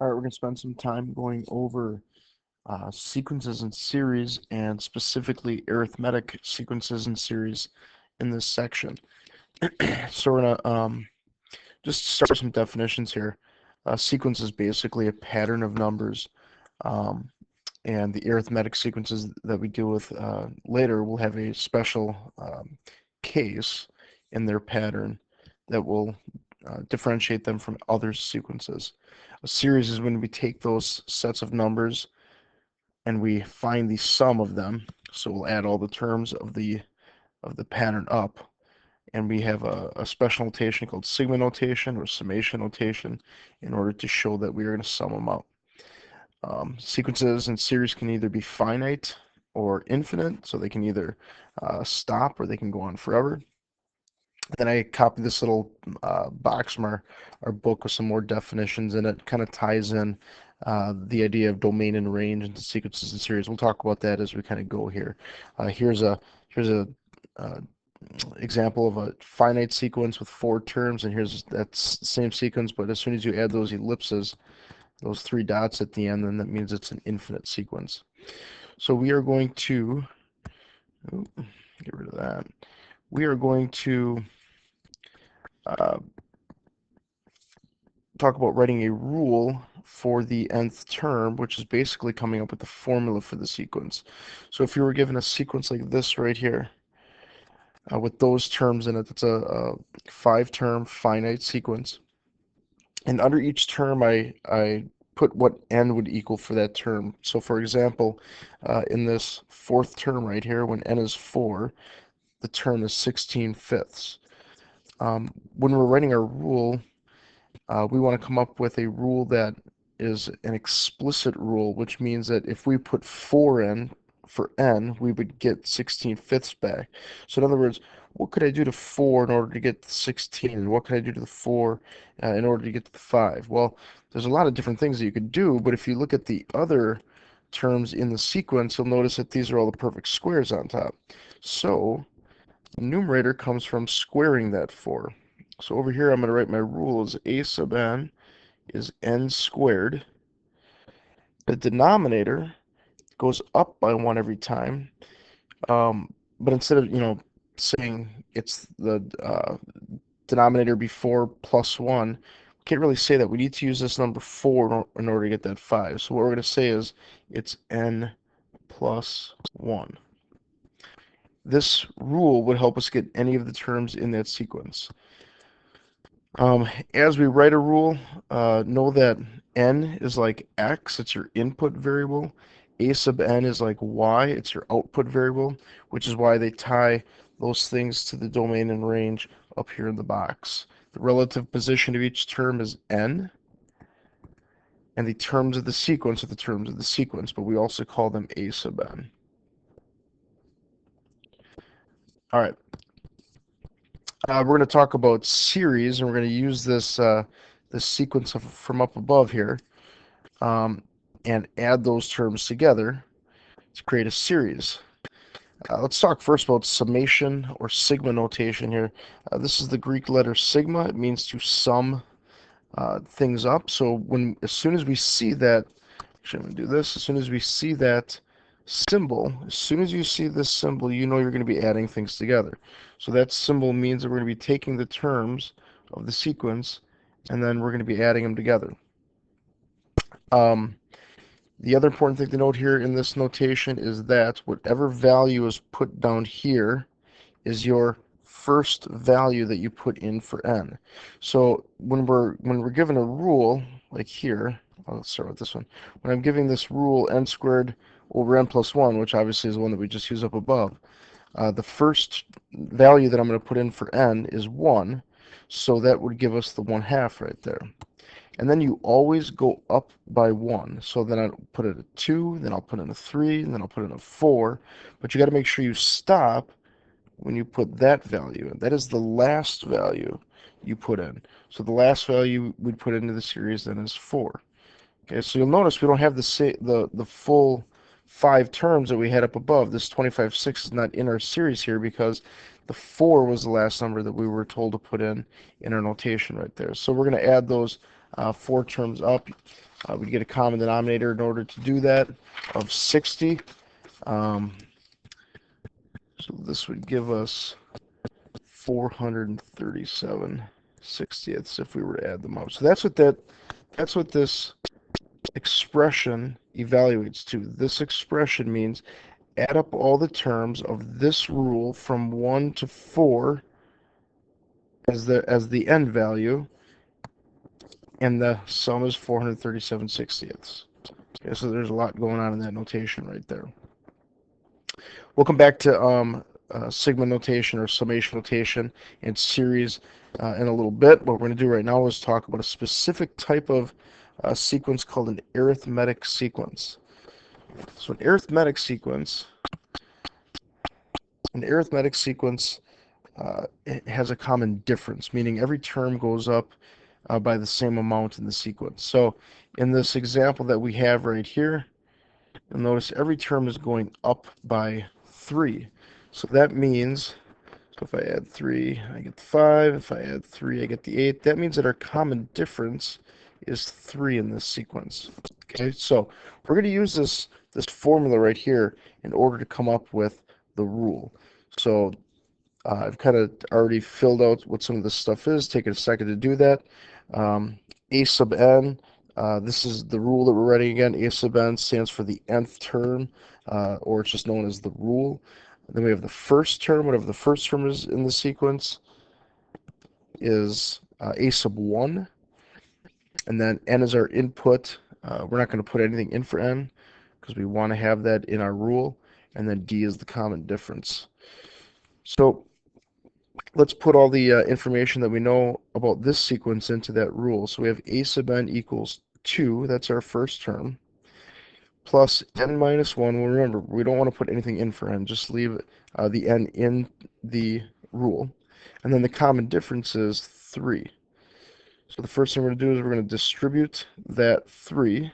All right, we're going to spend some time going over sequences and series, and specifically arithmetic sequences and series in this section. So we're going to just start with some definitions here. Sequence is basically a pattern of numbers, um, and the arithmetic sequences that we deal with later will have a special case in their pattern that will differentiate them from other sequences. A series is when we take those sets of numbers and we find the sum of them. So we'll add all the terms of the pattern up, and we have a special notation called sigma notation or summation notation in order to show that we are going to sum them up. Sequences and series can either be finite or infinite, so they can either stop or they can go on forever. Then I copied this little box from our book with some more definitions, and it kind of ties in the idea of domain and range into sequences and series. We'll talk about that as we kind of go here. Here's a uh, example of a finite sequence with 4 terms, and here's that's the same sequence, but as soon as you add those ellipses, those 3 dots at the end, then that means it's an infinite sequence. So we are going to get rid of that. We are going to uh, talk about writing a rule for the nth term, which is basically coming up with the formula for the sequence. So if you were given a sequence like this right here, with those terms in it, it's a 5-term finite sequence. And under each term, I put what n would equal for that term. So for example, in this 4th term right here, when n is 4, the term is 16/5. When we're writing our rule, we want to come up with a rule that is an explicit rule, which means that if we put 4 in for n, we would get 16/5 back. So in other words, what could I do to 4 in order to get to 16? And what could I do to the 4 in order to get to the 5? Well, there's a lot of different things that you could do, but if you look at the other terms in the sequence, you'll notice that these are all the perfect squares on top. So the numerator comes from squaring that 4. So over here, I'm going to write my rule as a sub n is n squared. The denominator goes up by 1 every time, but instead of, saying it's the denominator before plus 1, we can't really say that. We need to use this number 4 in order to get that 5. So what we're going to say is it's n plus 1. This rule would help us get any of the terms in that sequence. As we write a rule, know that n is like x, it's your input variable. A sub n is like y, it's your output variable, which is why they tie those things to the domain and range up here in the box. The relative position of each term is n, and the terms of the sequence are the terms of the sequence, but we also call them a sub n. All right, we're going to talk about series, and we're going to use this sequence from up above here. And add those terms together to create a series. Let's talk first about summation or sigma notation here. This is the Greek letter sigma. It means to sum things up. So as soon as we see that, actually I'm going to do this, as soon as we see that symbol, as soon as you see this symbol, you know you're going to be adding things together. So that symbol means that we're going to be taking the terms of the sequence and then we're going to be adding them together. Um, The other important thing to note here in this notation is that whatever value is put down here is your first value that you put in for n. So when we're given a rule, like here, let's start with this one. When I'm giving this rule n squared over n plus 1, which obviously is the one that we just used up above, the first value that I'm going to put in for n is 1, so that would give us the 1/2 right there. And then you always go up by 1. So then I'll put it at 2, then I'll put in a 3, and then I'll put in a 4. But you got to make sure you stop when you put that value in. That is the last value you put in. So the last value we'd put into the series then is 4. Okay, so you'll notice we don't have the full 5 terms that we had up above. This 25/6 is not in our series here because the 4 was the last number that we were told to put in our notation right there. So we're going to add those 4 terms up. We get a common denominator in order to do that of 60. Um, so this would give us 437/60ths if we were to add them up. So that's what this expression evaluates to. This expression means add up all the terms of this rule from 1 to 4 as the end value, and the sum is 437/60ths. Okay, so there's a lot going on in that notation right there. We'll come back to sigma notation or summation notation and series in a little bit. What we're going to do right now is talk about a specific type of sequence called an arithmetic sequence. So an arithmetic sequence it has a common difference, meaning every term goes up by the same amount in the sequence. So in this example that we have right here, you'll notice every term is going up by 3. So that means, so if I add 3, I get the 5. If I add 3, I get the 8. That means that our common difference is 3 in this sequence. Okay, so we're going to use this formula right here in order to come up with the rule. So I've kind of already filled out what some of this stuff is. Take a second to do that. A sub n, this is the rule that we're writing again. A sub n stands for the nth term, or it's just known as the rule. Then we have the first term, whatever the first term is in the sequence, is a sub 1. And then n is our input. We're not going to put anything in for n because we want to have that in our rule. And then d is the common difference. So let's put all the information that we know about this sequence into that rule. So we have a sub n equals 2, that's our first term, plus n minus 1. Well, remember, we don't want to put anything in for n, just leave the n in the rule. And then the common difference is 3. So the first thing we're going to do is we're going to distribute that 3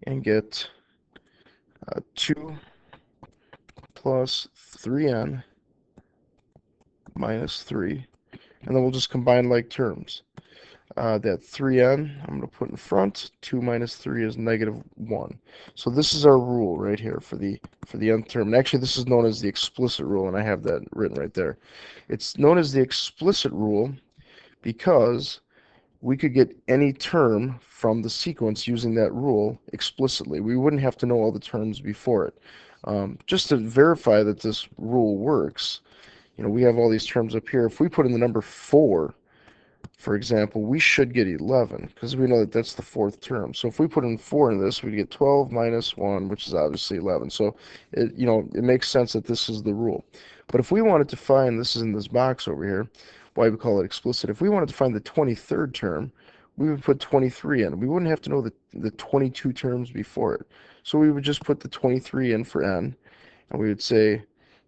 and get 2 plus 3n minus 3. And then we'll just combine like terms. That 3n, I'm going to put in front. 2 minus 3 is negative 1. So this is our rule right here for the nth term. And actually, this is known as the explicit rule, and I have that written right there. It's known as the explicit rule because we could get any term from the sequence using that rule explicitly. We wouldn't have to know all the terms before it. Just to verify that this rule works, we have all these terms up here. If we put in the number 4, for example, we should get 11 because we know that that's the fourth term. So if we put in 4 in this, we get 12 minus 1, which is obviously 11. So it makes sense that this is the rule. But if we wanted to find, this is in this box over here, why we call it explicit, if we wanted to find the 23rd term, we would put 23 in. We wouldn't have to know the 22 terms before it. So we would just put the 23 in for n, and we would say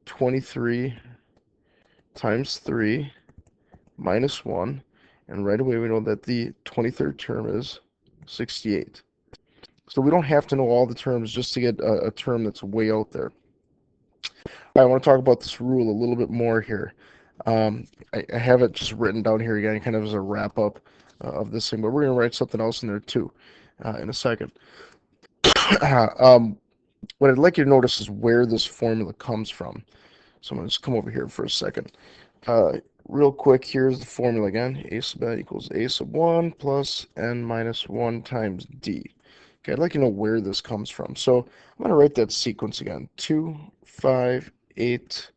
23 times 3 minus 1, and right away we know that the 23rd term is 68. So we don't have to know all the terms just to get a term that's way out there. I want to talk about this rule a little bit more here. I have it just written down here again, kind of as a wrap up of this thing, but we're going to write something else in there too in a second. What I'd like you to notice is where this formula comes from. So I'm going to just come over here for a second. Real quick, here's the formula again. A sub n equals a sub 1 plus n minus 1 times d. Okay, I'd like you to know where this comes from. So I'm going to write that sequence again. 2, 5, 8,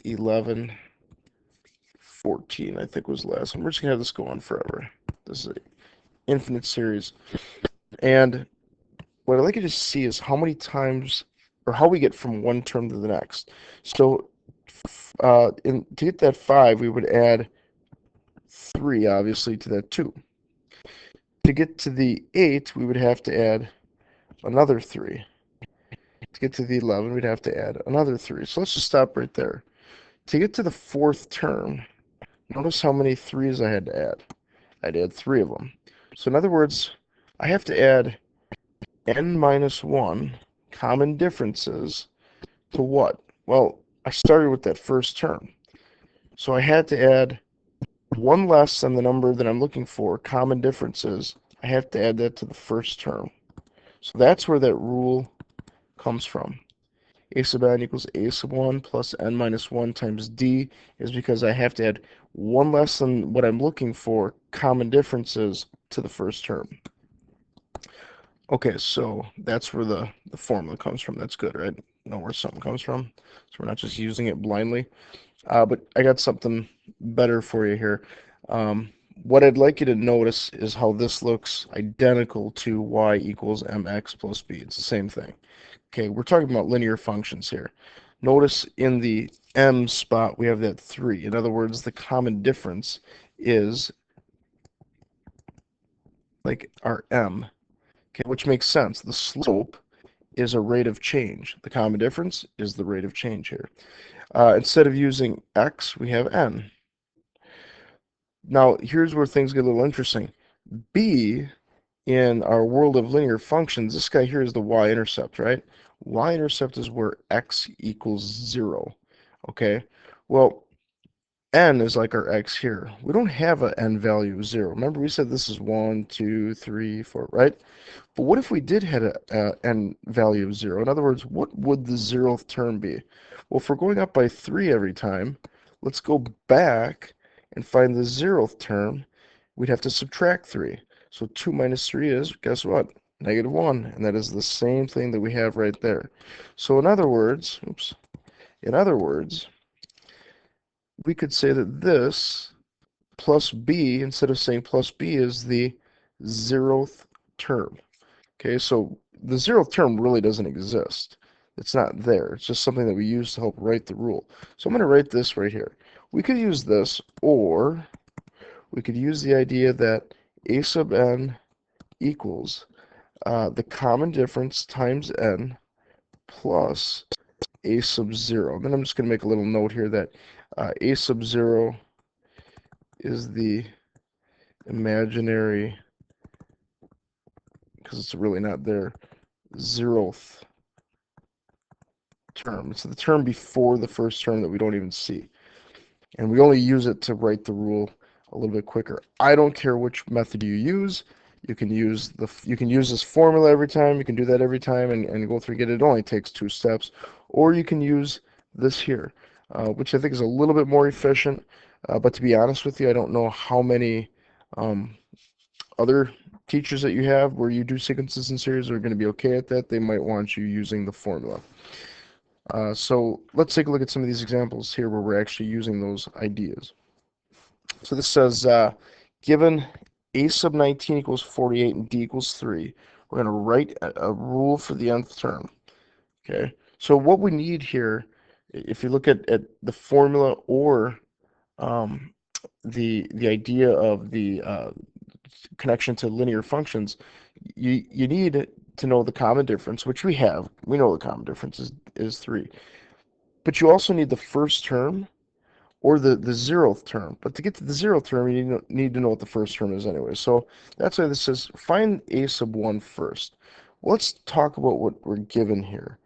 11, 14, I think was the last one. We're just going to have this go on forever. This is an infinite series. And what I'd like you to see is how many times, or how we get from one term to the next. So to get that 5, we would add 3, obviously, to that 2. To get to the 8, we would have to add another 3. To get to the 11, we'd have to add another 3. So let's just stop right there. To get to the fourth term, notice how many 3's I had to add. I'd add 3 of them. So in other words, I have to add n minus 1 common differences to what? Well, I started with that first term. So I had to add 1 less than the number that I'm looking for, common differences, I have to add that to the first term. So that's where that rule comes from. A sub n equals a sub 1 plus n minus 1 times d is because I have to add one less than what I'm looking for, common differences, to the first term. Okay, so that's where the formula comes from. That's good, right? Know where something comes from. So we're not just using it blindly. But I got something better for you here. What I'd like you to notice is how this looks identical to y equals mx plus b. It's the same thing. Okay, we're talking about linear functions here. Notice in the m spot we have that 3. In other words, the common difference is like our m, okay, which makes sense. The slope is a rate of change. The common difference is the rate of change here. Instead of using x, we have n. Now, here's where things get a little interesting. B, in our world of linear functions, this guy here is the y-intercept, right? Y-intercept is where x equals 0, okay? Well, n is like our x here. We don't have an n value of 0. Remember, we said this is 1, 2, 3, 4, right? But what if we did have a n value of 0? In other words, what would the 0th term be? Well, if we're going up by 3 every time, let's go back and find the 0th term. We'd have to subtract 3. So 2 minus 3 is, guess what? Negative 1. And that is the same thing that we have right there. So in other words, we could say that this plus b, instead of saying plus b, is the 0th term. Okay, so the 0th term really doesn't exist. It's not there. It's just something that we use to help write the rule. So I'm going to write this right here. We could use this, or we could use the idea that a sub n equals the common difference times n plus a sub 0. And then I'm just going to make a little note here that a sub 0 is the imaginary, because it's really not there, 0th term. It's the term before the first term that we don't even see. And we only use it to write the rule a little bit quicker. I don't care which method you use. You can use this formula every time. You can do that every time and go through and get it. It only takes 2 steps. Or you can use this here, which I think is a little bit more efficient. But to be honest with you, I don't know how many other teachers that you have where you do sequences and series are going to be okay at that. They might want you using the formula. So let's take a look at some of these examples here where we're actually using those ideas. So this says, given a sub 19 equals 48 and d equals 3, we're going to write a rule for the nth term. Okay, so what we need here, if you look at the formula or the idea of the connection to linear functions, you need to know the common difference, which we have. We know the common difference is 3. But you also need the first term or the 0th term. But to get to the 0th term, you need to know what the first term is anyway. So that's why this says find a sub 1 first. Well, let's talk about what we're given here.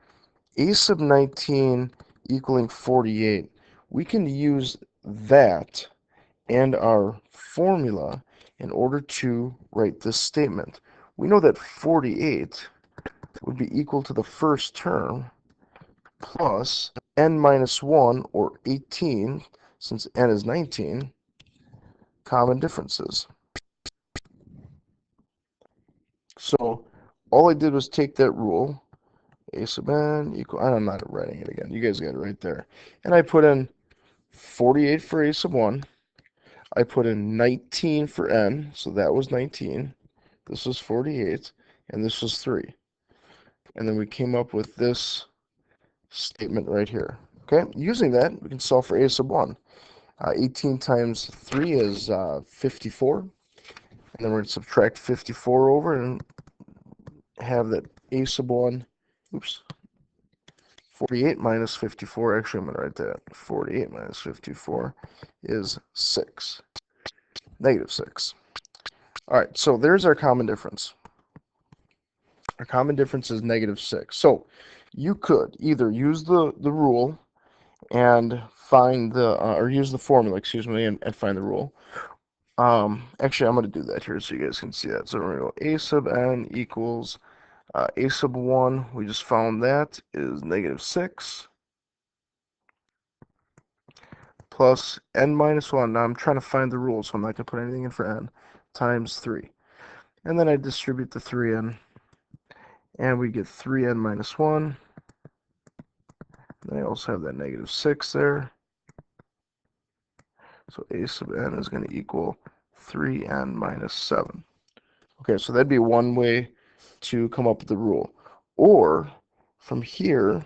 A sub 19 equaling 48. We can use that and our formula in order to write this statement. We know that 48 would be equal to the first term plus n minus 1, or 18, since n is 19, common differences. So all I did was take that rule, a sub n equal, I'm not writing it again, you guys got it right there, and I put in 48 for a sub 1, I put in 19 for n, so that was 19, this was 48, and this was 3. And then we came up with this statement right here. Okay, using that, we can solve for a sub 1. 18 times 3 is 54. And then we're going to subtract 54 over and have that a sub 1, oops, 48 minus 54, actually I'm going to write that, 48 minus 54 is 6, negative 6. All right, so there's our common difference. Our common difference is negative 6. So you could either use the rule and find the, or use the formula, excuse me, and find the rule. Actually, I'm going to do that here so you guys can see that. So we're going to go a sub n equals a sub 1, we just found that, is negative 6 plus n minus 1. Now I'm trying to find the rule, so I'm not going to put anything in for n, times 3. And then I distribute the 3n, and we get 3n minus 1. Then I also have that negative 6 there. So a sub n is going to equal 3n minus 7. Okay, so that'd be one way to come up with the rule. Or, from here,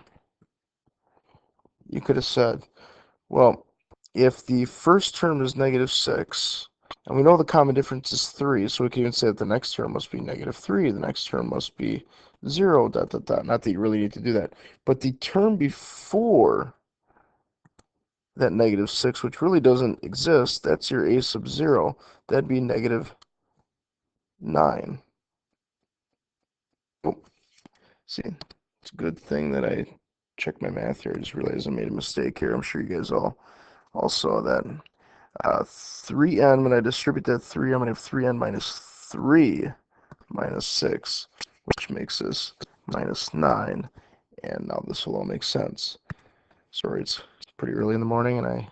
you could have said, well, if the first term is negative 6, and we know the common difference is 3, so we can even say that the next term must be negative 3, the next term must be 0, dot, dot, dot. Not that you really need to do that. But the term before that negative 6, which really doesn't exist, that's your a sub 0. That'd be negative 9. Oh, see, it's a good thing that I checked my math here. I just realized I made a mistake here. I'm sure you guys all saw that. 3n, when I distribute that 3, I'm going to have 3n minus 3 minus 6, which makes this minus 9. And now this will all make sense. Sorry, it's pretty early in the morning, and I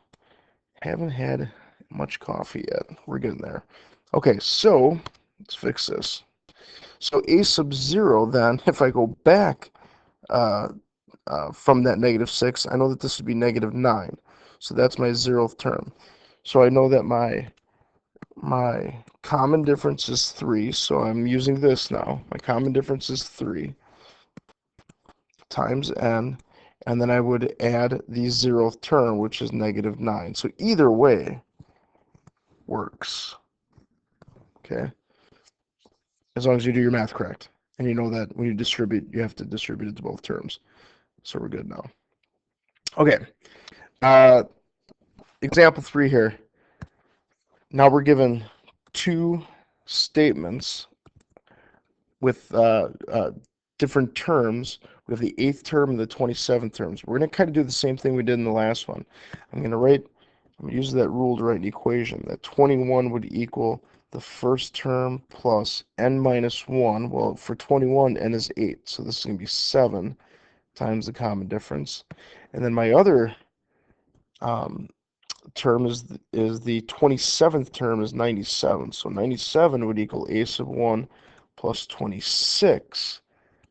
haven't had much coffee yet. We're getting there. Okay, so let's fix this. So a sub 0, then, if I go back from that negative 6, I know that this would be negative 9. So that's my 0th term. So I know that my common difference is 3, so I'm using this now. My common difference is 3 times n, and then I would add the 0th term, which is negative 9. So either way works, okay? As long as you do your math correct. And you know that when you distribute, you have to distribute it to both terms. So we're good now. Okay, example 3 here. Now we're given two statements with different terms. We have the 8th term and the 27th terms. We're going to kind of do the same thing we did in the last one. I'm going to use that rule to write an equation. That 21 would equal the first term plus n minus 1. Well, for 21, n is 8, so this is going to be 7 times the common difference. And then my other term is the 27th term is 97. So 97 would equal a sub 1 plus 26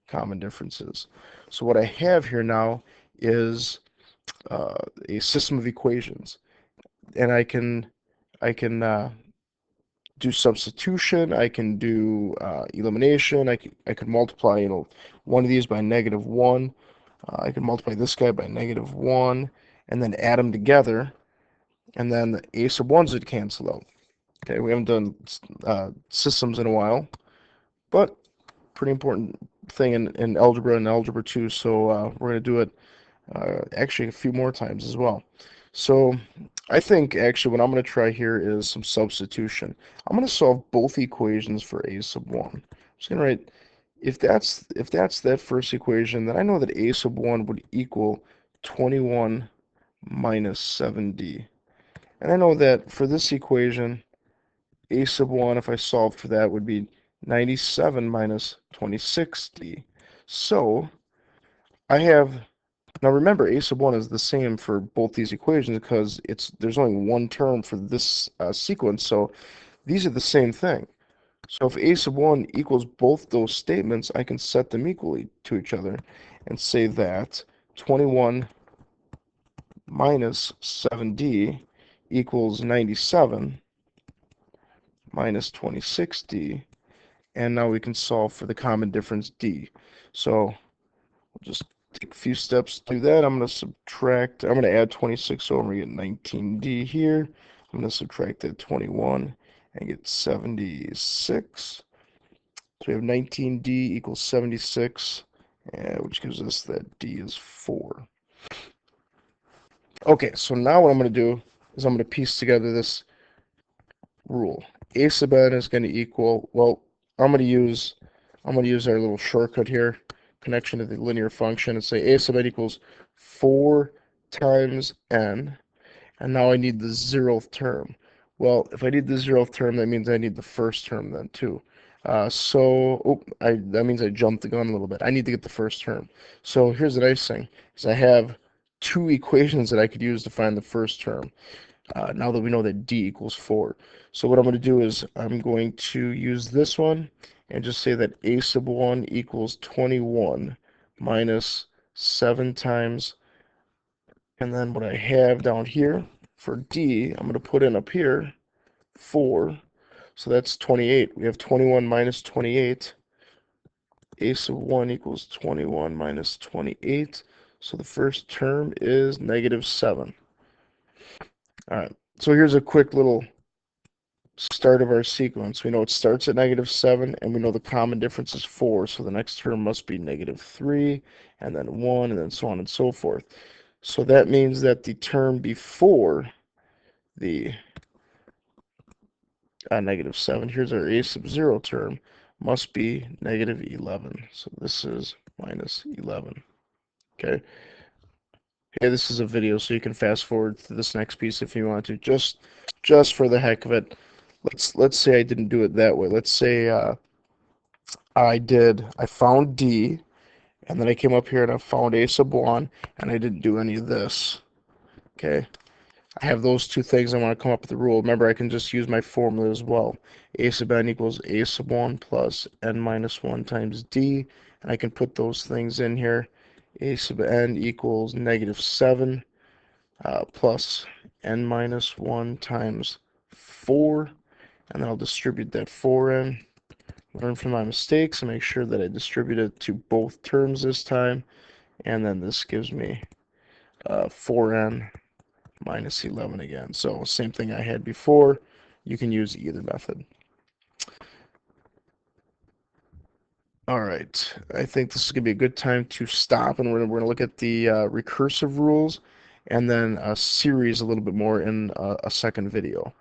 common differences. So what I have here now is a system of equations, and I can do substitution. I can do elimination. I could multiply one of these by negative 1. I can multiply this guy by negative 1, and then add them together, and then the a sub 1s would cancel out. Okay, we haven't done systems in a while, but pretty important thing in algebra and algebra 2, so we're going to do it actually a few more times as well. So I think actually what I'm going to try here is some substitution. I'm going to solve both equations for a sub 1. I'm just going to write, if that's that first equation, then I know that a sub 1 would equal 21 minus 7d. And I know that for this equation, a sub 1, if I solved for that, would be 97 minus 26d. So I have, now remember, a sub 1 is the same for both these equations because there's only one term for this sequence, so these are the same thing. So if a sub 1 equals both those statements, I can set them equally to each other and say that 21 minus 7d equals 97 minus 26d, and now we can solve for the common difference d. So we'll just take a few steps to do that. I'm going to add 26 over and get 19d here. I'm going to subtract that 21 and get 76. So we have 19d equals 76, which gives us that d is 4. Okay, so now what I'm going to do is I'm going to piece together this rule. A sub n is going to equal, well, I'm going to use our little shortcut here, connection to the linear function, and say a sub n equals 4 times n, and now I need the 0th term. Well, if I need the 0th term, that means I need the first term then too. That means I jumped the gun a little bit. I need to get the first term. So here's the nice thing, is I have two equations that I could use to find the first term. Now that we know that d equals 4. So what I'm going to do is I'm going to use this one and just say that a sub 1 equals 21 minus 7 times, and then what I have down here for d, I'm going to put in up here 4. So that's 28. We have 21 minus 28. A sub 1 equals 21 minus 28. So the first term is negative 7. All right. So here's a quick little start of our sequence. We know it starts at negative 7, and we know the common difference is 4. So the next term must be negative 3, and then 1, and then so on and so forth. So that means that the term before the negative 7, here's our a sub 0 term, must be negative 11. So this is minus 11. Okay. Hey, this is a video, so you can fast forward to this next piece if you want to. Just for the heck of it, let's say I didn't do it that way. Let's say I found D, and then I came up here and I found a sub 1, and I didn't do any of this. Okay. I have those two things. I want to come up with a rule. Remember, I can just use my formula as well. A sub n equals a sub 1 plus n minus 1 times d. And I can put those things in here. A sub n equals negative 7 plus n minus 1 times 4. And then I'll distribute that 4 in. Learn from my mistakes and make sure that I distribute it to both terms this time. And then this gives me 4n minus 11 again. So same thing I had before. You can use either method. All right, I think this is going to be a good time to stop, and we're going to look at the recursive rules and then a series a little bit more in a second video.